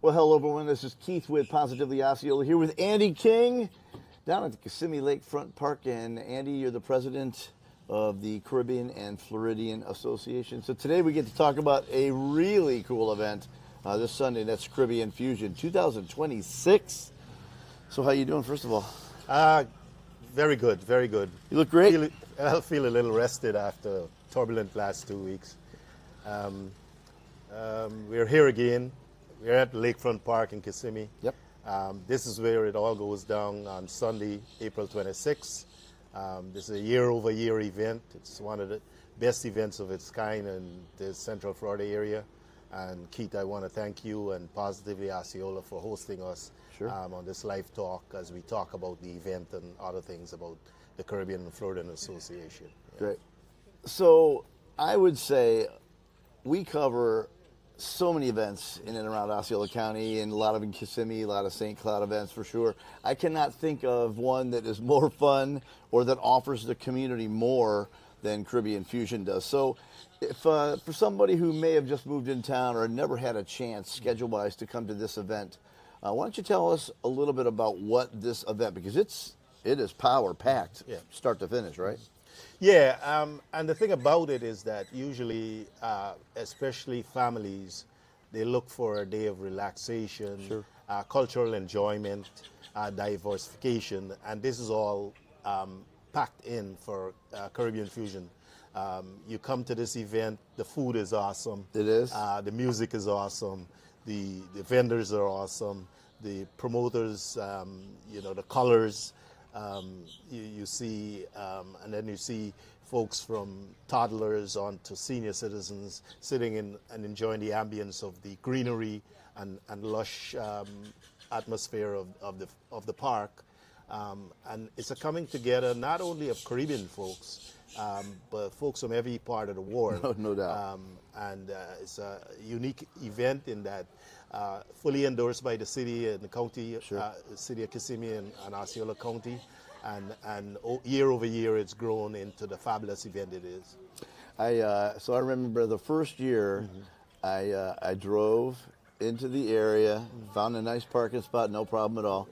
Well, hello, everyone. This is Keith with Positively Osceola here with Andy King down at the Kissimmee Lakefront Park. And Andy, you're the president of the Caribbean and Floridian Association. So today we get to talk about a really cool event this Sunday. That's Caribbean Fusion 2026. So how you doing, first of all? Very good, very good. You look great. I feel a little rested after turbulent last 2 weeks. We're here again. We're at Lakefront Park in Kissimmee. Yep. This is where it all goes down on Sunday, April 26th. This is a year-over-year event. It's one of the best events of its kind in the Central Florida area. And Keith, I want to thank you and Positively Osceola for hosting us on this live talk as we talk about the event and other things about the Caribbean and Floridian Association. Yeah. Great. So I would say we cover so many events in and around Osceola County, and a lot of in Kissimmee, a lot of St. Cloud events for sure. I cannot think of one that is more fun or that offers the community more than Caribbean Fusion does. So if for somebody who may have just moved in town or never had a chance schedule-wise to come to this event, why don't you tell us a little bit about what this event, because it is power-packed, start to finish, right? Yeah, and the thing about it is that usually, especially families, they look for a day of relaxation, cultural enjoyment, diversification, and this is all packed in for Caribbean Fusion. You come to this event, the food is awesome. It is. The music is awesome. The vendors are awesome. The promoters, the colors. You see, and then you see folks from toddlers on to senior citizens sitting in and enjoying the ambience of the greenery and lush atmosphere of the park. And it's a coming together not only of Caribbean folks, but folks from every part of the world. No doubt. And it's a unique event in that fully endorsed by the city and the county, city of Kissimmee and Osceola County. And year over year, it's grown into the fabulous event it is. So I remember the first year, I drove into the area, found a nice parking spot, no problem at all.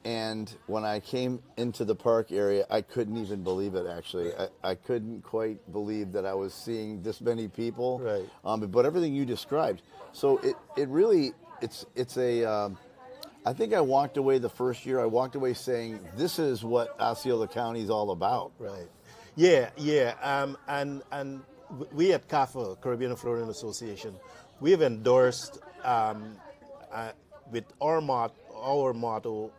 And when I came into the park area, I couldn't even believe it, actually. I couldn't quite believe that I was seeing this many people. Right. But everything you described. So it really, it's a, I think I walked away the first year, I walked away saying, this is what Osceola County is all about. Right. Yeah. And we at CAFA, Caribbean and Floridian Association, we have endorsed with our motto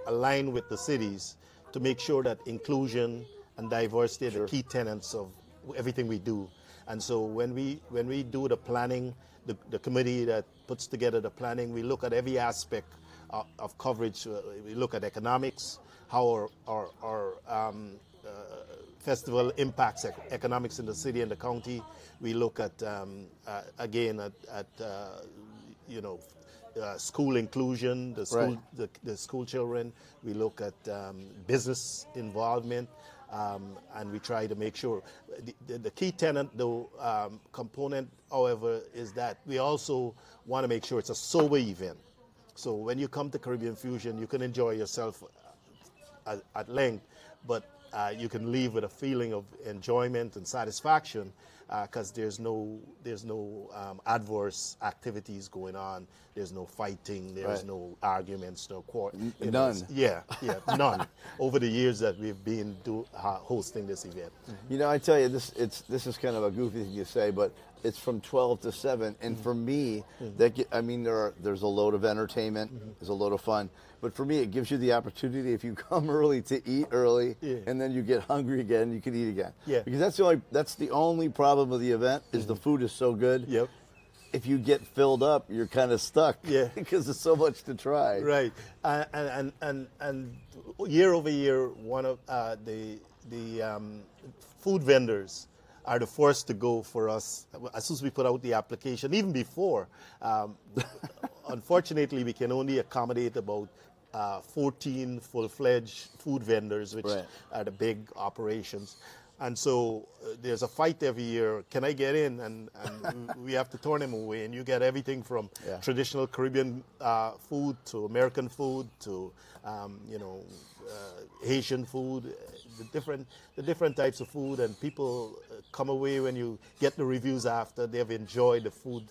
aligned with the cities to make sure that inclusion and diversity are the key tenets of everything we do. And so when we do the planning, the committee that puts together the planning, we look at every aspect of coverage. We look at economics, how our festival impacts economics in the city and the county. We look at again at school inclusion, the school children. We look at business involvement, and we try to make sure. The key tenet, though, component, however, is that we also want to make sure it's a sober event. So when you come to Caribbean Fusion, you can enjoy yourself at length, but you can leave with a feeling of enjoyment and satisfaction because there's no adverse activities going on. There's no fighting. There's no arguments. No none. None. Over the years that we've been hosting this event. You know, I tell you, this is kind of a goofy thing to say, but it's from 12 to 7, and for me, there's a load of entertainment, there's a load of fun, but for me, it gives you the opportunity, if you come early, to eat early, and then you get hungry again, you can eat again. Yeah. Because that's the only problem with the event is the food is so good. Yep. If you get filled up, you're kind of stuck. Yeah. Because there's so much to try. Right. And year over year, one of the food vendors are the first to go for us as soon as we put out the application, even before. Unfortunately, we can only accommodate about 14 full-fledged food vendors, which are the big operations. And so there's a fight every year. Can I get in? And we have to turn them away. And you get everything from traditional Caribbean food to American food to, Haitian food, the different types of food. And people come away when you get the reviews after they've enjoyed the food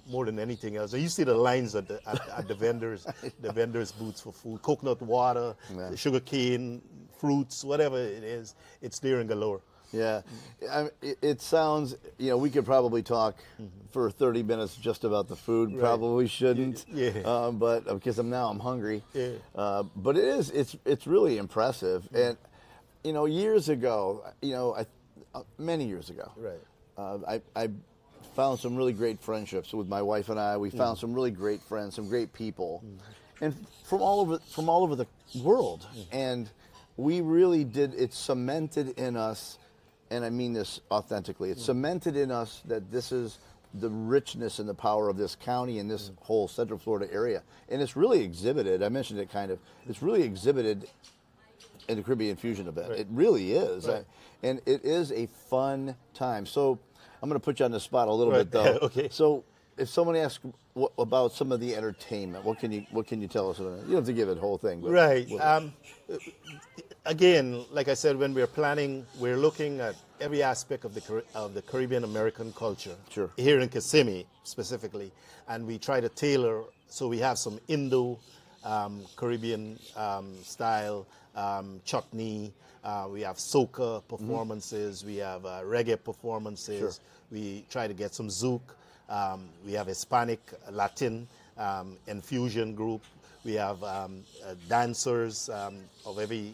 more than anything else. And you see the lines at the vendors, the vendors' booths for food, coconut water, sugar cane, fruits, whatever it is, it's there in galore. Yeah, it sounds, we could probably talk for 30 minutes just about the food. Right. Probably shouldn't. Yeah. But because I'm hungry. Yeah. But it's really impressive. And, years ago, many years ago, right. I found some really great friendships with my wife and I. We found some really great friends, some great people, and from all over the world. And we really did. It cemented in us. And I mean this authentically. It's cemented in us that this is the richness and the power of this county and this whole Central Florida area. And it's really exhibited, I mentioned it kind of, it's really exhibited in the Caribbean Fusion event. Right. It really is. Right. And it is a fun time. So I'm going to put you on the spot a little bit, though. Okay. So if someone asks about some of the entertainment, what can you tell us about it? You don't have to give it the whole thing. But right. Again, like I said, when we're planning, we're looking at every aspect of the Caribbean American culture. Sure. Here in Kissimmee, specifically, and we try to tailor. So we have some Indo Caribbean style chutney. We have soca performances. We have reggae performances. Sure. We try to get some zouk. We have Hispanic, Latin, infusion group. We have dancers of every,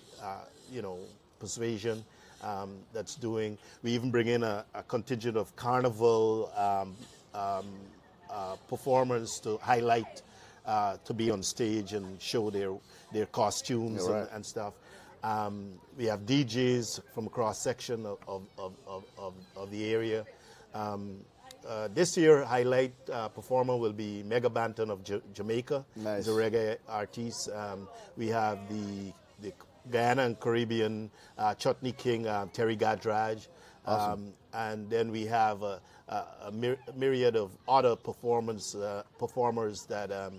persuasion that's doing. We even bring in a contingent of carnival performers to highlight, to be on stage and show their costumes and stuff. We have DJs from a cross section of the area. This year, highlight performer will be Mega Banton of Jamaica. Nice. He's a reggae artist. We have the Guyana and Caribbean Chutney King, Terry Gadraj. Awesome. And then we have a myriad of other performers that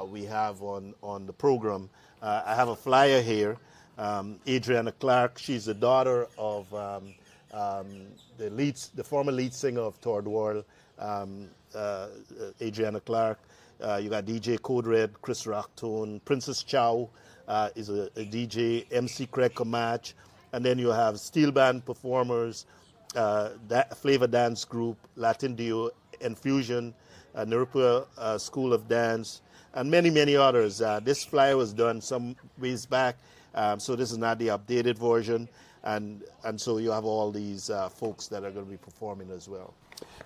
we have on the program. I have a flyer here. Adriana Clark, she's the daughter of the former lead singer of Todd World, Adriana Clark. You got DJ Code Red, Chris Rocktone, Princess Chow is a DJ, MC Craig Kamach, and then you have steel band performers, Flavor Dance Group, Latin Duo, Infusion, Nirupua School of Dance, and many, many others. This flyer was done some ways back, so this is not the updated version. And so you have all these folks that are going to be performing as well.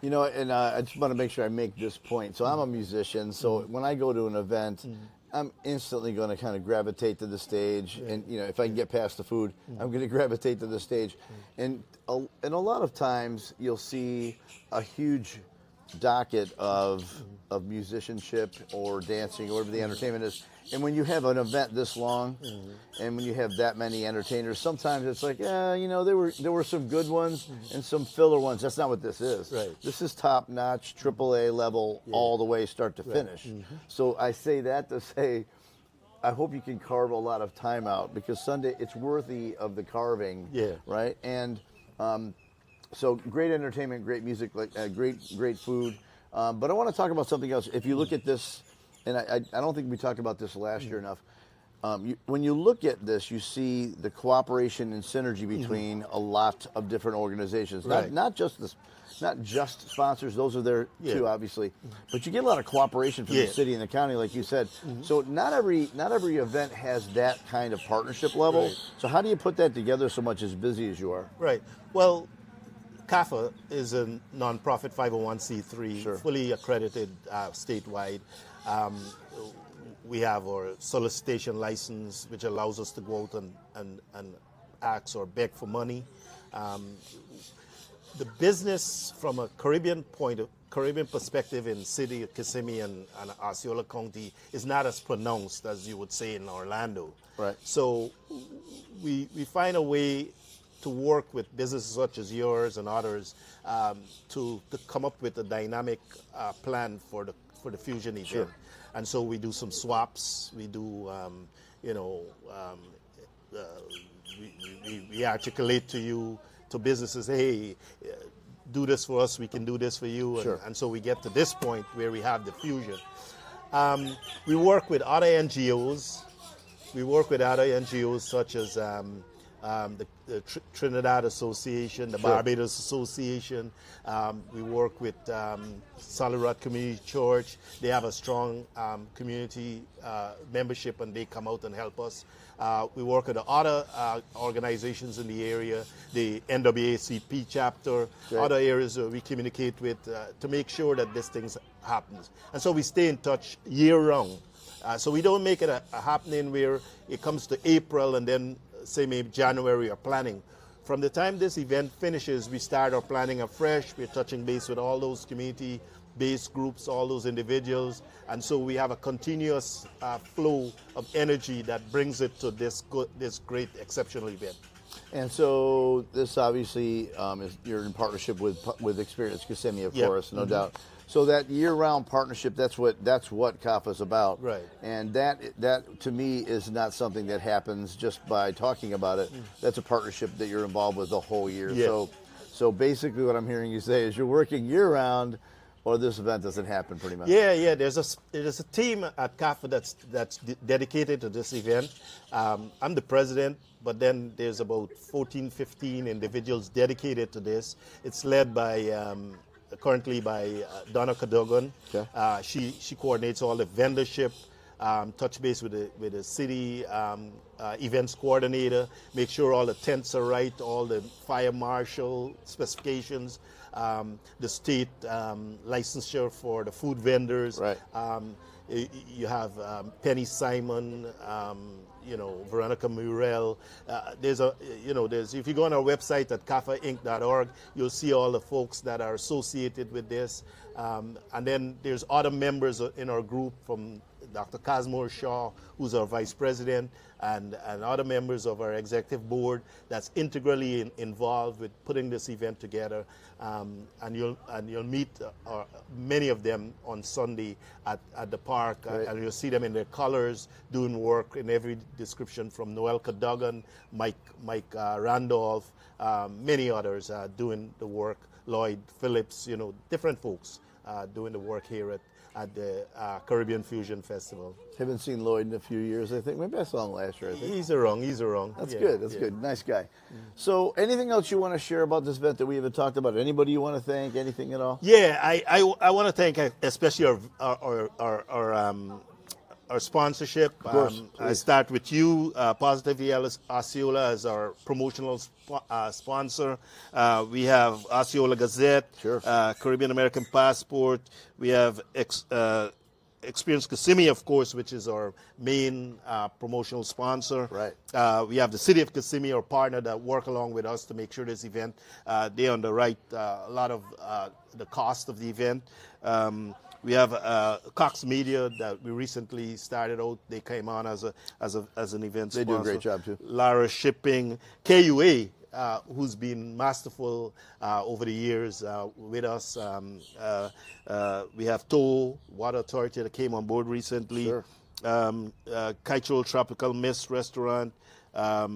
And I just want to make sure I make this point. So I'm a musician, so when I go to an event, I'm instantly going to kind of gravitate to the stage. And, if I can get past the food, I'm going to gravitate to the stage. And a lot of times you'll see a huge docket of musicianship or dancing or whatever the entertainment is. And when you have an event this long, and when you have that many entertainers, sometimes it's like, there were some good ones and some filler ones. That's not what this is. Right. This is top-notch, AAA level, all the way start to finish. So I say that to say, I hope you can carve a lot of time out, because Sunday, it's worthy of the carving, right? And so great entertainment, great music, great food. But I want to talk about something else. If you look at this, and I don't think we talked about this last year enough. When you look at this, you see the cooperation and synergy between a lot of different organizations. Right. Not just sponsors; those are there too, obviously. But you get a lot of cooperation from the city and the county, like you said. So not every event has that kind of partnership level. Right. So how do you put that together so much as busy as you are? Right. Well, CAFA is a nonprofit 501c3, fully accredited statewide. We have our solicitation license, which allows us to go out and ask or beg for money. The business from a Caribbean perspective in city of Kissimmee and Osceola County is not as pronounced as you would say in Orlando. Right. So we find a way to work with businesses such as yours and others to come up with a dynamic plan for the Fusion event. Sure. And so we do some swaps. We do, you know, we articulate to businesses, hey, do this for us, we can do this for you. Sure. And so we get to this point where we have the Fusion. We work with other NGOs. We work with other NGOs such as the Trinidad Association, the Sure. Barbados Association. We work with Solid Rock Community Church. They have a strong community membership, and they come out and help us. We work with the other organizations in the area, the NAACP chapter, Great. other areas where we communicate with to make sure that this thing happens. And so we stay in touch year-round. So we don't make it a happening where it comes to April and then say maybe January or planning. From the time this event finishes, we start our planning afresh. We're touching base with all those community-based groups, all those individuals, and so we have a continuous flow of energy that brings it to this great, exceptional event. And so this obviously you're in partnership with Experience Kissimmee, of Yep. course, no doubt. So that year-round partnership, that's what CAFA is about. Right. And that to me is not something that happens just by talking about it. That's a partnership that you're involved with the whole year. Yeah. So basically what I'm hearing you say is you're working year-round, or this event doesn't happen pretty much. Yeah. There's a team at CAFA that's dedicated to this event. I'm the president, but then there's about 14, 15 individuals dedicated to this. It's led by currently by Donna Cadogan. Okay. She coordinates all the vendorship, touch base with the city events coordinator, make sure all the tents are right, all the fire marshal specifications, the state licensure for the food vendors. Right. You have Penny Simon, Veronica Murrell. There's if you go on our website at cafainc.org, you'll see all the folks that are associated with this. And then there's other members in our group, from Dr. Cosmore Shaw, who's our vice president, and other members of our executive board that's integrally involved with putting this event together. And you'll meet many of them on Sunday at the park, Right. and you'll see them in their colors doing work in every description, from Noel Cadogan, Mike Randolph, many others doing the work, Lloyd Phillips, different folks doing the work here at the Caribbean Fusion Festival. Haven't seen Lloyd in a few years, I think. Maybe I saw him last year, I think. He's around. That's Yeah, good. That's yeah. good. Nice guy. So, anything else you want to share about this event that we haven't talked about? Anybody you want to thank? Anything at all? Yeah, I want to thank especially our sponsorship. Of course, I start with you, Positive Osceola, as our promotional sponsor. We have Osceola Gazette, Sure. Caribbean American Passport. We have Experience Kissimmee, of course, which is our main promotional sponsor. Right. We have the City of Kissimmee, our partner, that work along with us to make sure this event, they underwrite a lot of the cost of the event. We have Cox Media that we recently started out. They came on as an event sponsor. They do a great job, too. Lara Shipping, KUA, who's been masterful over the years with us. We have Toll Water Authority that came on board recently. Sure. Kaichol Tropical Mist Restaurant. I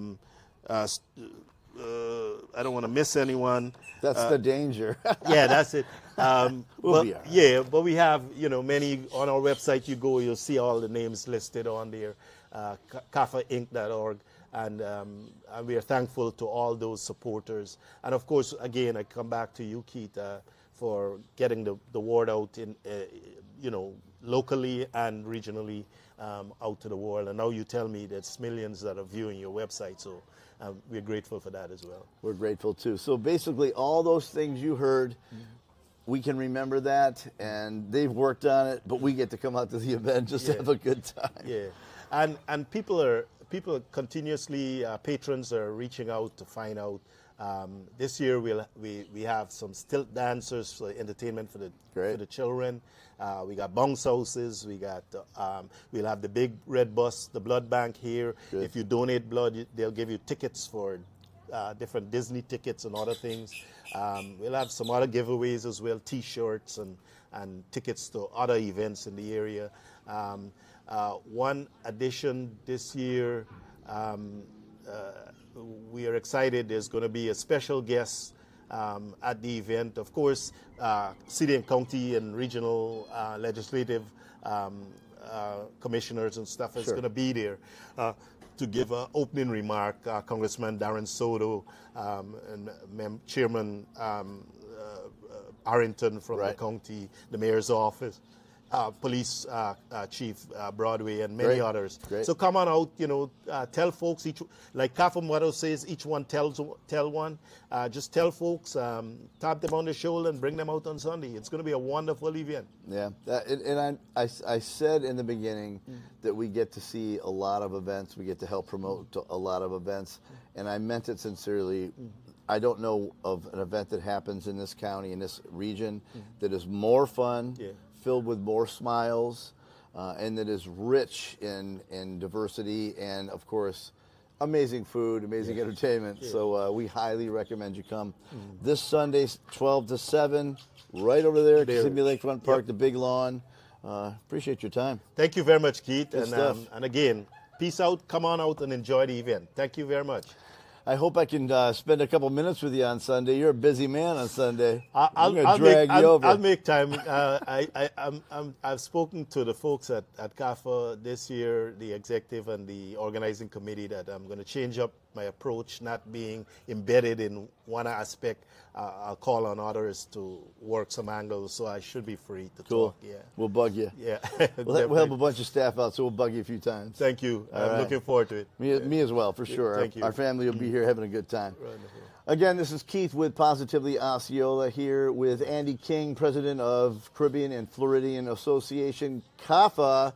don't want to miss anyone. That's the danger. Yeah, that's it. We'll But, be all right. yeah, but we have, many on our website. You go, you'll see all the names listed on there, cafainc.org, and we are thankful to all those supporters. And of course, again, I come back to you, Keith, for getting the word out in, locally and regionally out to the world. And now you tell me there's millions that are viewing your website, so we're grateful for that as well. We're grateful, too. So, basically, all those things you heard, we can remember that, and they've worked on it, but we get to come out to the event just to have a good time. Yeah, and people continuously, patrons are reaching out to find out. This year we have some stilt dancers for entertainment for the children. We got bounce houses. We got we'll have the big red bus, the blood bank here. Good. If you donate blood, they'll give you tickets for different Disney tickets and other things. We'll have some other giveaways as well, T-shirts and tickets to other events in the area. One addition this year, we are excited. There's going to be a special guest at the event. Of course, city and county and regional legislative commissioners and stuff is Sure. going to be there to give an opening remark. Congressman Darren Soto and Chairman Arrington from the county, the mayor's office, police chief Broadway, and many Great. others. Great. So come on out, tell folks, like CAFA motto says, each one tell one. Just tell folks, tap them on the shoulder and bring them out on Sunday. It's going to be a wonderful event. Yeah, and I said in the beginning that we get to see a lot of events. We get to help promote a lot of events, and I meant it sincerely. I don't know of an event that happens in this county, in this region, that is more fun, filled with more smiles, and that is rich in diversity and, of course, amazing food, amazing entertainment. So we highly recommend you come. This Sunday, 12 to 7, right over there at Kissimmee Lakefront Park, the big lawn. Appreciate your time. Thank you very much, Keith. Good stuff. And again, peace out, come on out and enjoy the event. Thank you very much. I hope I can spend a couple minutes with you on Sunday. You're a busy man on Sunday. I'll make time. I've spoken to the folks at CAFA this year, the executive and the organizing committee, that I'm going to change up my approach, not being embedded in one aspect. I'll call on others to work some angles, so I should be free to talk. Yeah, we'll bug you. Yeah, we'll have a bunch of staff out, so we'll bug you a few times. Thank you. I'm looking forward to it. Me as well, for sure. Thank you. Our family will be here having a good time. Wonderful. Again, this is Keith with Positively Osceola, here with Andy King, president of Caribbean and Floridian Association, CAFA.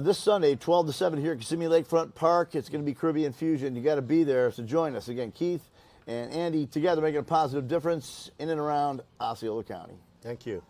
This Sunday, 12 to 7 here at Kissimmee Lakefront Park. It's going to be Caribbean Fusion. You got to be there, so join us. Again, Keith and Andy together making a positive difference in and around Osceola County. Thank you.